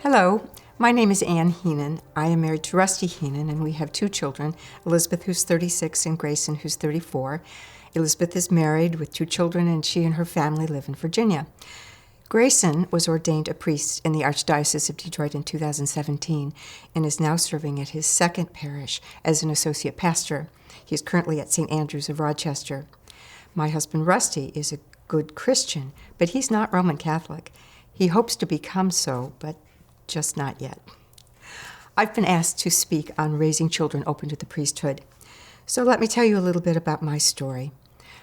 Hello, my name is Ann Heenan. I am married to Rusty Heenan, and we have two children, Elizabeth, who's 36, and Grayson, who's 34. Elizabeth is married with two children, and she and her family live in Virginia. Grayson was ordained a priest in the Archdiocese of Detroit in 2017 and is now serving at his second parish as an associate pastor. He is currently at St. Andrew's of Rochester. My husband Rusty is a good Christian, but he's not Roman Catholic. He hopes to become so, but just not yet. I've been asked to speak on raising children open to the priesthood. So let me tell you a little bit about my story.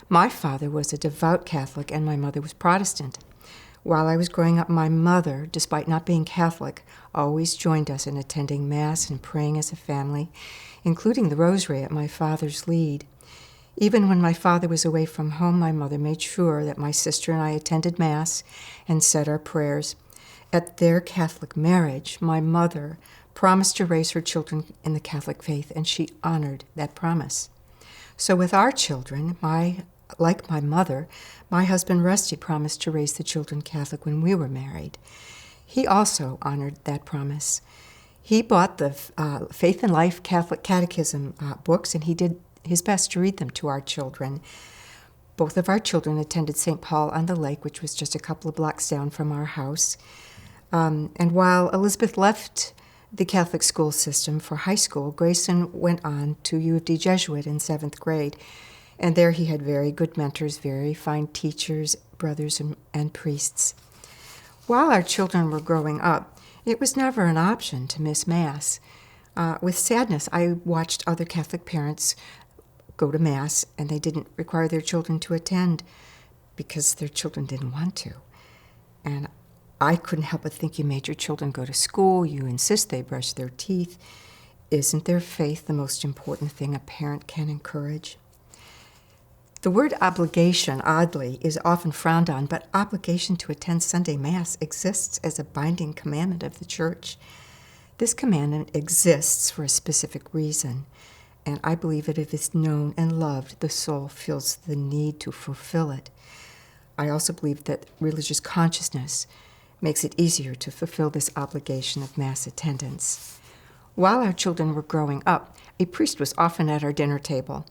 My father was a devout Catholic and my mother was Protestant. While I was growing up, my mother, despite not being Catholic, always joined us in attending Mass and praying as a family, including the Rosary at my father's lead. Even when my father was away from home, my mother made sure that my sister and I attended Mass and said our prayers. At their Catholic marriage, my mother promised to raise her children in the Catholic faith, and she honored that promise. So with our children, like my mother, my husband Rusty promised to raise the children Catholic when we were married. He also honored that promise. He bought the Faith and Life Catholic Catechism books, and he did his best to read them to our children. Both of our children attended St. Paul on the Lake, which was just a couple of blocks down from our house. And while Elizabeth left the Catholic school system for high school, Grayson went on to U of D Jesuit in 7th grade. And there he had very good mentors, very fine teachers, brothers, and priests. While our children were growing up, it was never an option to miss Mass. With sadness, I watched other Catholic parents go to Mass, and they didn't require their children to attend because their children didn't want to. And I couldn't help but think, you made your children go to school, you insist they brush their teeth. Isn't their faith the most important thing a parent can encourage? The word obligation, oddly, is often frowned on, but obligation to attend Sunday Mass exists as a binding commandment of the Church. This commandment exists for a specific reason, and I believe that if it's known and loved, the soul feels the need to fulfill it. I also believe that religious consciousness makes it easier to fulfill this obligation of Mass attendance. While our children were growing up, a priest was often at our dinner table.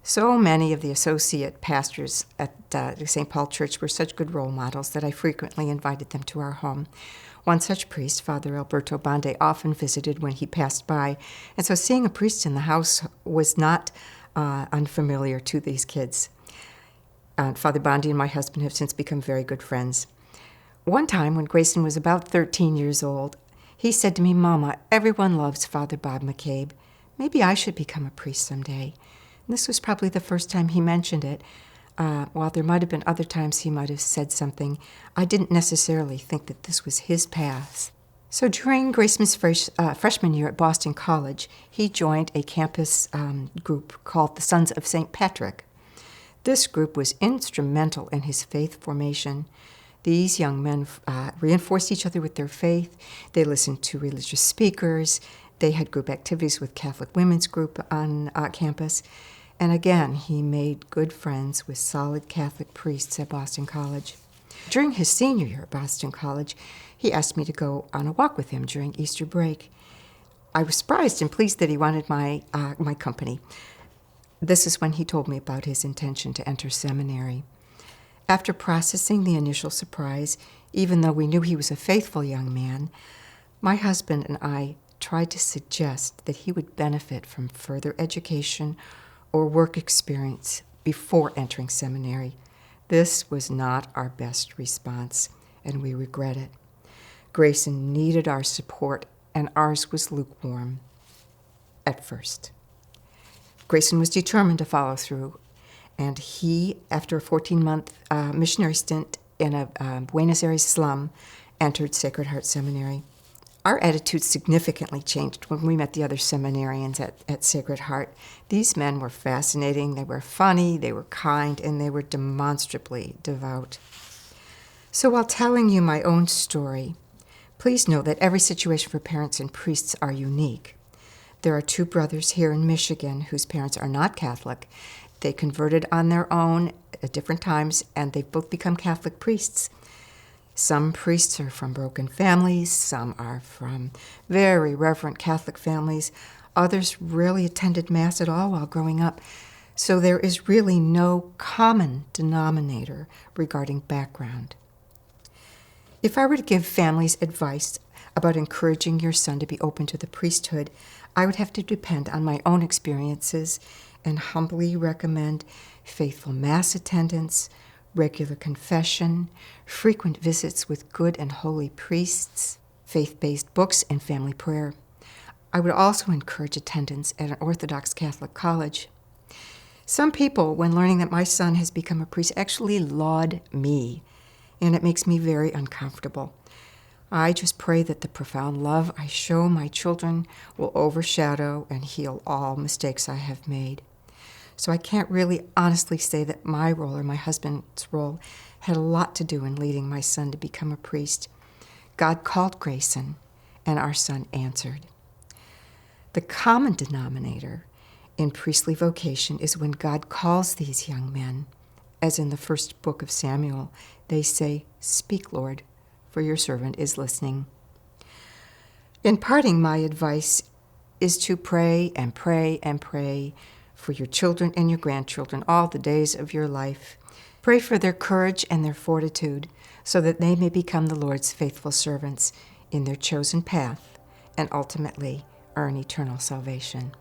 So many of the associate pastors at the St. Paul Church were such good role models that I frequently invited them to our home. One such priest, Father Alberto Bonde, often visited when he passed by, and so seeing a priest in the house was not unfamiliar to these kids. Father Bonde and my husband have since become very good friends. One time, when Grayson was about 13 years old, he said to me, "Mama, everyone loves Father Bob McCabe. Maybe I should become a priest someday." And this was probably the first time he mentioned it. While there might have been other times he might have said something, I didn't necessarily think that this was his path. So during Grayson's freshman year at Boston College, he joined a campus group called the Sons of St. Patrick. This group was instrumental in his faith formation. These young men reinforced each other with their faith. They listened to religious speakers. They had group activities with Catholic Women's Group on campus. And again, he made good friends with solid Catholic priests at Boston College. During his senior year at Boston College, he asked me to go on a walk with him during Easter break. I was surprised and pleased that he wanted my company. This is when he told me about his intention to enter seminary. After processing the initial surprise, even though we knew he was a faithful young man, my husband and I tried to suggest that he would benefit from further education or work experience before entering seminary. This was not our best response, and we regret it. Grayson needed our support, and ours was lukewarm at first. Grayson was determined to follow through, and he, after a 14-month missionary stint in a Buenos Aires slum, entered Sacred Heart Seminary. Our attitude significantly changed when we met the other seminarians at Sacred Heart. These men were fascinating, they were funny, they were kind, and they were demonstrably devout. So while telling you my own story, please know that every situation for parents and priests are unique. There are two brothers here in Michigan whose parents are not Catholic. They converted on their own at different times, and they've both become Catholic priests. Some priests are from broken families, some are from very reverent Catholic families, others rarely attended Mass at all while growing up. So there is really no common denominator regarding background. If I were to give families advice about encouraging your son to be open to the priesthood, I would have to depend on my own experiences and humbly recommend faithful Mass attendance, regular confession, frequent visits with good and holy priests, faith-based books, and family prayer. I would also encourage attendance at an Orthodox Catholic college. Some people, when learning that my son has become a priest, actually laud me, and it makes me very uncomfortable. I just pray that the profound love I show my children will overshadow and heal all mistakes I have made. So I can't really honestly say that my role or my husband's role had a lot to do in leading my son to become a priest. God called Grayson, and our son answered. The common denominator in priestly vocation is when God calls these young men, as in the first book of Samuel, they say, "Speak, Lord, for your servant is listening." In parting, my advice is to pray and pray and pray for your children and your grandchildren all the days of your life. Pray for their courage and their fortitude so that they may become the Lord's faithful servants in their chosen path and ultimately earn eternal salvation.